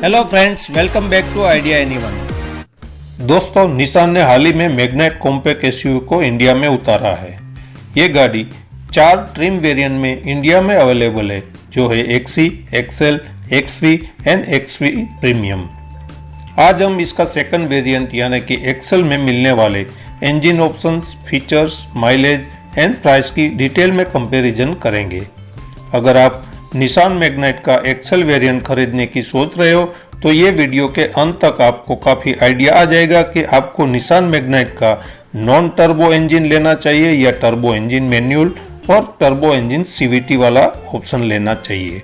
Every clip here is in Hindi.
Hello friends, welcome back to idea anyone. दोस्तों, निसान ने हाल ही में मैग्नाइट कॉम्पैक्ट एसयूवी को इंडिया में उतारा है। ये गाड़ी 4 ट्रिम वेरिएंट में इंडिया में अवेलेबल है, जो है XE, XL, XV and XV premium. आज हम इसका सेकंड वेरिएंट यानी कि एक्सएल में मिलने वाले engine options, features, mileage and price की डिटेल में कंपैरिजन करेंगे। अगर आप निसान मैग्नाइट का एक्सएल वेरिएंट खरीदने की सोच रहे हो तो ये वीडियो के अंत तक आपको काफ़ी आइडिया आ जाएगा कि आपको निसान मैग्नाइट का नॉन टर्बो इंजन लेना चाहिए या टर्बो इंजन मैनुअल और टर्बो इंजन सीवीटी वाला ऑप्शन लेना चाहिए।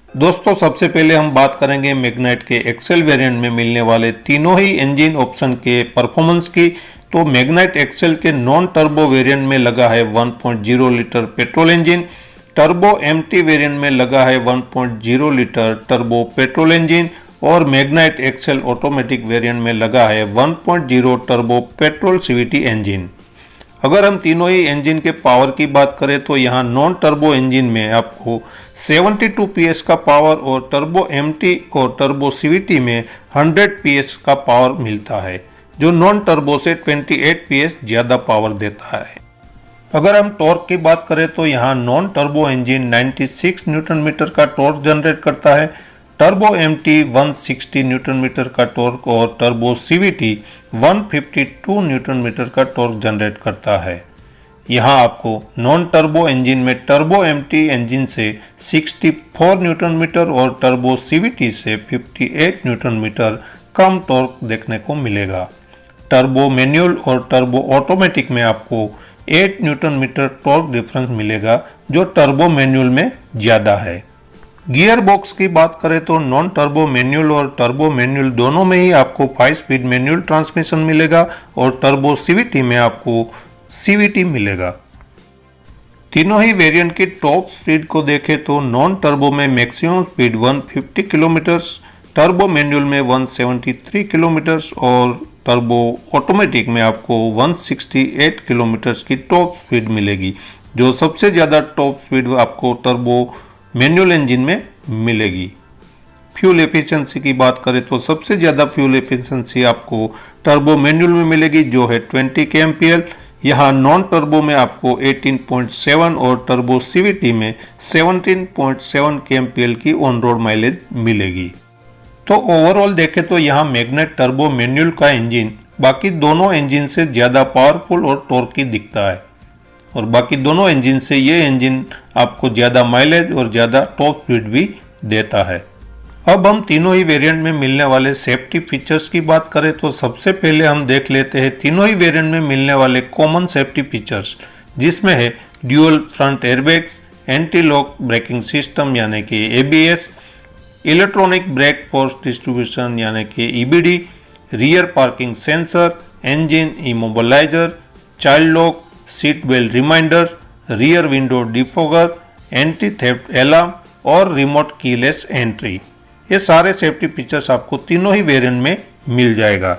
दोस्तों, सबसे पहले हम बात करेंगे मैग्नाइट के एक्सएल वेरिएंट में मिलने वाले तीनों ही इंजन ऑप्शन के परफॉर्मेंस की। तो मैग्नाइट एक्सएल के नॉन टर्बो वेरिएंट में लगा है 1.0 litre petrol engine, turbo MT variant में लगा है 1.0 लीटर टर्बो पेट्रोल इंजन और मैग्नाइट एक्सएल ऑटोमेटिक वेरिएंट में लगा है 1.0 टर्बो पेट्रोल सीवीटी इंजन। अगर हम तीनों ही इंजन के पावर की बात करें तो यहाँ नॉन टर्बो इंजन में आपको 72 PS का पावर और टर्बो एमटी और टर्बो सीवीटी में 100 PS का पावर मिलता है, जो नॉन टर्बो से 28 PS ज़्यादा पावर देता है। अगर हम टॉर्क की बात करें तो यहाँ non turbo engine 96 newton metre का टॉर्क जनरेट करता है, टर्बो एमटी 160 न्यूटन मीटर का टॉर्क और टर्बो सीवीटी 152 न्यूटन मीटर का टॉर्क जनरेट करता है। यहाँ आपको नॉन टर्बो इंजन में टर्बो एमटी इंजन से 64 न्यूटन मीटर और टर्बो सीवीटी से 58 न्यूटन मीटर कम टॉर्क देखने को मिलेगा। टर्बो मैनुअल और टर्बो ऑटोमेटिक में आपको 8 न्यूटन मीटर टॉर्क डिफरेंस मिलेगा, जो टर्बो मैनुअल में ज़्यादा है। गियर बॉक्स की बात करें तो नॉन टर्बो मैनुअल और टर्बो मैनुअल दोनों में ही आपको 5 स्पीड मैनुअल ट्रांसमिशन मिलेगा और टर्बो सीवीटी में आपको सीवीटी मिलेगा। तीनों ही वेरिएंट की टॉप स्पीड को देखें तो नॉन टर्बो में maximum speed 150 kilometres, turbo manual में 173 किलोमीटर्स और टर्बो ऑटोमेटिक में आपको 168 किलोमीटर्स की टॉप स्पीड मिलेगी, जो सबसे ज़्यादा टॉप स्पीड आपको टर्बो मैनुअल इंजन में मिलेगी। फ्यूल एफिशिएंसी की बात करें तो सबसे ज़्यादा फ्यूल एफिशिएंसी आपको टर्बो मैनुअल में मिलेगी, जो है 20 kmpl। यहाँ नॉन टर्बो में आपको 18.7 और टर्बो सीवीटी में 17.7 kmpl की ऑन रोड माइलेज मिलेगी। तो ओवरऑल देखें तो यहाँ मैग्नाइट टर्बो मैनुअल का इंजन बाकी दोनों इंजन से ज़्यादा पावरफुल और टॉर्की दिखता है और बाकी दोनों इंजन से ये इंजन आपको ज़्यादा माइलेज और ज़्यादा टॉप स्पीड भी देता है। अब हम तीनों ही वेरिएंट में मिलने वाले सेफ्टी फीचर्स की बात करें तो सबसे पहले हम देख लेते हैं तीनों ही वेरिएंट में मिलने वाले कॉमन सेफ्टी फीचर्स, जिसमें है dual front airbags, anti lock braking system यानी कि ABS, electronic brake force distribution यानी कि EBD, rear parking sensor, engine immobiliser, child lock, seat belt reminder, rear window defogger, anti theft alarm और रिमोट कीलेस एंट्री। ये सारे सेफ्टी फीचर्स आपको तीनों ही वेरिएंट में मिल जाएगा।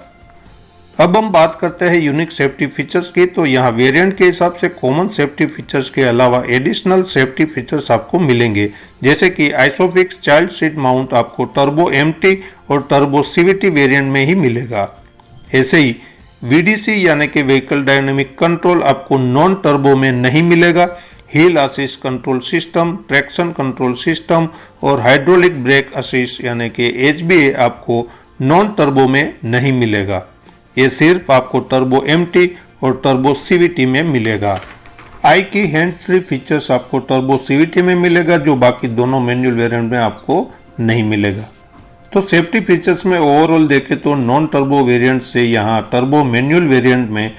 अब हम बात करते हैं यूनिक सेफ्टी फीचर्स की। तो यहाँ वेरिएंट के हिसाब से कॉमन सेफ्टी फीचर्स के अलावा एडिशनल सेफ्टी फीचर्स आपको मिलेंगे, जैसे कि आइसोफिक्स चाइल्ड सीट माउंट आपको टर्बो एमटी और टर्बो सीवीटी वेरिएंट में ही मिलेगा। ऐसे ही VDC यानी कि व्हीकल डायनेमिक कंट्रोल आपको नॉन टर्बो में नहीं मिलेगा। हिल assist control system, traction control system और हाइड्रोलिक ब्रेक असिस्ट यानी कि HBA आपको नॉन टर्बो में नहीं मिलेगा। ये सिर्फ आपको टर्बो एमटी और टर्बो सीवीटी में मिलेगा। आई की हैंड फ्री फीचर्स आपको टर्बो सीवीटी में मिलेगा, जो बाकी दोनों मैनुअल वेरिएंट में आपको नहीं मिलेगा। तो सेफ्टी फीचर्स में ओवरऑल देखें तो नॉन टर्बो वेरिएंट से यहाँ टर्बो मैनुअल वेरिएंट में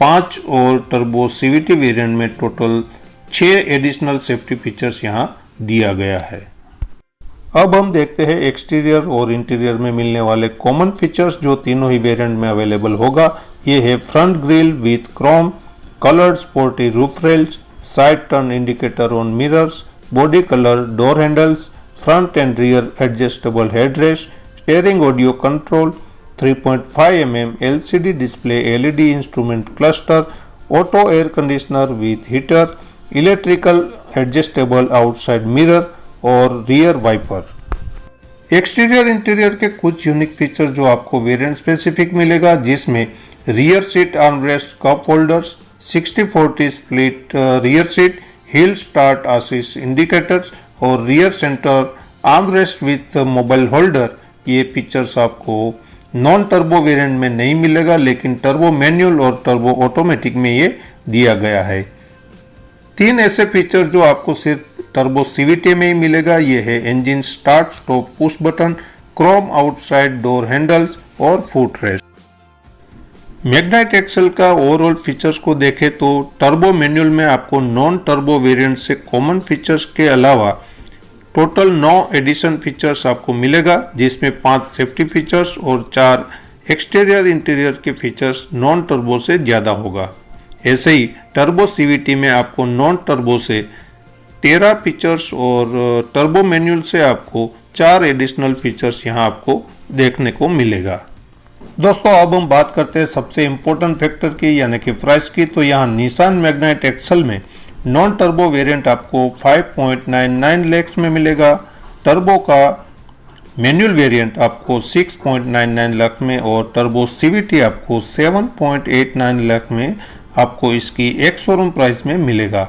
5 और टर्बो सीवीटी वेरिएंट में टोटल 6 एडिशनल सेफ्टी फीचर्स यहाँ दिया गया है। अब हम देखते हैं एक्सटीरियर और इंटीरियर में मिलने वाले कॉमन फीचर्स जो तीनों ही वेरिएंट में अवेलेबल होगा। ये है front grille with Chrome, coloured sporty roof rails, side turn indicator on mirrors, body colour door handles, front end rear adjustable headrest, steering audio control, 3.5 mm LCD display LED instrument cluster, auto air conditioner with heater, electrical adjustable outside mirror और रियर वाइपर। एक्सटीरियर इंटीरियर के कुछ यूनिक फीचर जो आपको वेरिएंट स्पेसिफिक मिलेगा, जिसमें rear seat armrest cup holders, 60/40 split rear seat, hill start assist indicators और rear centre armrest with mobile holder. ये फीचर्स आपको नॉन टर्बो वेरिएंट में नहीं मिलेगा, लेकिन टर्बो मैनुअल और टर्बो ऑटोमेटिक में ये दिया गया है। 3 ऐसे फीचर जो आपको सिर्फ टर्बो सीवीटी में ही मिलेगा, ये है engine start stop push button, Chrome outside door handles और फुट रेस्ट। मैग्नाइट एक्सेल का ओवरऑल फीचर्स को देखें तो टर्बो मैनुअल में आपको नॉन टर्बो वेरिएंट से कॉमन फीचर्स के अलावा टोटल 9 एडिशन फीचर्स आपको मिलेगा, जिसमें 5 सेफ्टी फीचर्स और 4 एक्सटीरियर इंटीरियर के फीचर्स नॉन टर्बो से ज़्यादा होगा। ऐसे ही टर्बो सीवीटी में आपको नॉन टर्बो से 13 फीचर्स और टर्बो मैनुअल से आपको 4 एडिशनल फीचर्स यहाँ आपको देखने को मिलेगा। दोस्तों अब हम बात करते हैं सबसे इम्पोर्टेंट फैक्टर की, यानी कि प्राइस की। तो यहाँ निसान मैग्नाइट एक्सेल में नॉन टर्बो वेरिएंट आपको 5.99 लाख में मिलेगा। टर्बो का मैनुअल वेरिएंट आपको 6.99 लाख में और टर्बो सीवीटी आपको 7.89 लाख में आपको इसकी एक शोरूम प्राइस में मिलेगा।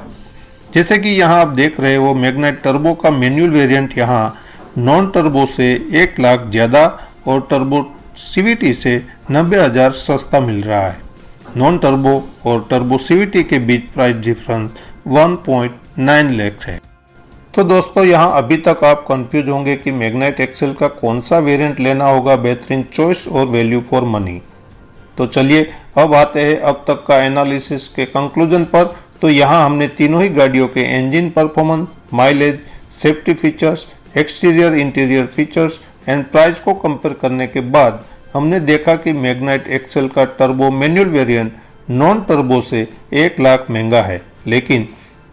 जैसे कि यहाँ आप देख रहे हो, मैग्नाइट टर्बो का मैनुअल वेरिएंट यहाँ नॉन टर्बो से 1 लाख ज़्यादा और टर्बो सीवीटी से 90,000 सस्ता मिल रहा है। नॉन टर्बो और टर्बो सीवीटी के बीच प्राइस डिफरेंस 1.9 लाख है। तो दोस्तों यहाँ अभी तक आप कंफ्यूज होंगे कि मैग्नाइट एक्सेल का कौन सा वेरिएंट लेना होगा बेहतरीन चॉइस और वैल्यू फॉर मनी। तो चलिए अब आते हैं अब तक का एनालिसिस के कंक्लूजन पर। तो यहाँ हमने तीनों ही गाड़ियों के engine performance, mileage, safety features, exterior interior features and price को कंपेयर करने के बाद हमने देखा कि मैग्नाइट एक्सेल का turbo manual variant non turbo से 1 लाख महंगा है, लेकिन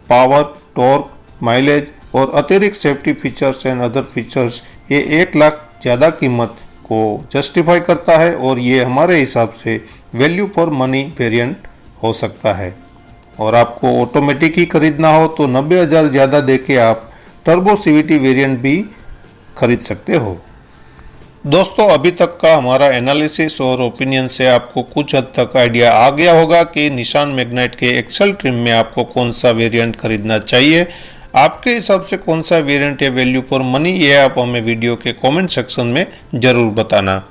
पावर, टॉर्क, माइलेज और अतिरिक्त safety features and other features ये 1 लाख ज़्यादा कीमत को जस्टिफाई करता है और ये हमारे हिसाब से वैल्यू फॉर मनी वेरिएंट हो सकता है। और आपको ऑटोमेटिक ही खरीदना हो तो 90,000 ज़्यादा देके आप टर्बो सीवीटी वेरिएंट भी खरीद सकते हो। दोस्तों अभी तक का हमारा एनालिसिस और ओपिनियन से आपको कुछ हद तक आइडिया आ गया होगा कि निसान मैग्नाइट के एक्सेल ट्रिम में आपको कौन सा वेरिएंट खरीदना चाहिए। आपके हिसाब से कौन सा वेरिएंट है वैल्यू फॉर मनी, ये आप हमें वीडियो के कमेंट सेक्शन में ज़रूर बताना।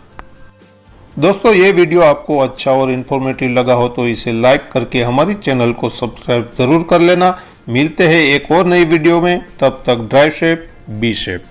दोस्तों ये वीडियो आपको अच्छा और इन्फॉर्मेटिव लगा हो तो इसे लाइक करके हमारी चैनल को सब्सक्राइब ज़रूर कर लेना। मिलते हैं एक और नई वीडियो में, तब तक ड्राइव सेफ, बी सेफ।